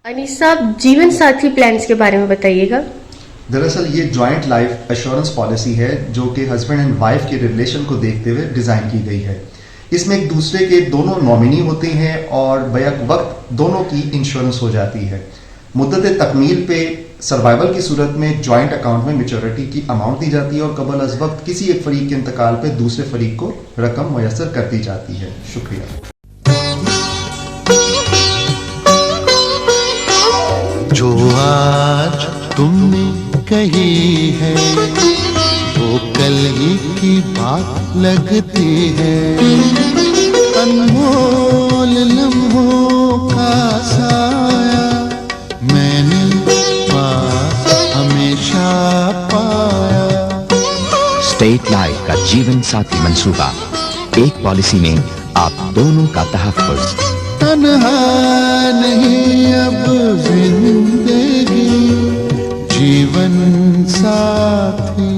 अनीस साहब, जीवन साथी प्लान्स के बारे में बताइएगा। दरअसल ये जॉइंट लाइफ एश्योरेंस पॉलिसी है जो कि हस्बैंड एंड वाइफ के रिलेशन को देखते हुए डिजाइन की गई है। इसमें एक दूसरे के दोनों नॉमिनी होते हैं और बैक वक्त दोनों की इंश्योरेंस हो जाती है। मुद्दत तकमील पे सर्वाइवल की सूरत में जॉइंट अकाउंट में मेच्योरिटी की अमाउंट दी जाती है और कबल अज वक्त किसी एक फरीक के इंतकाल पे दूसरे फरीक को रकम मुयसर कर दी जाती है। शुक्रिया। जो आज तुमने कही है वो कल ही की बात लगती है। अनमोल लम्हों का साया मैंने पास हमेशा पाया। स्टेट लाइफ का जीवन साथी मंसूबा, एक पॉलिसी में आप दोनों का तहफ़्फ़ुज़। तन्हा नहीं अब जिंदगी जीवन साथी।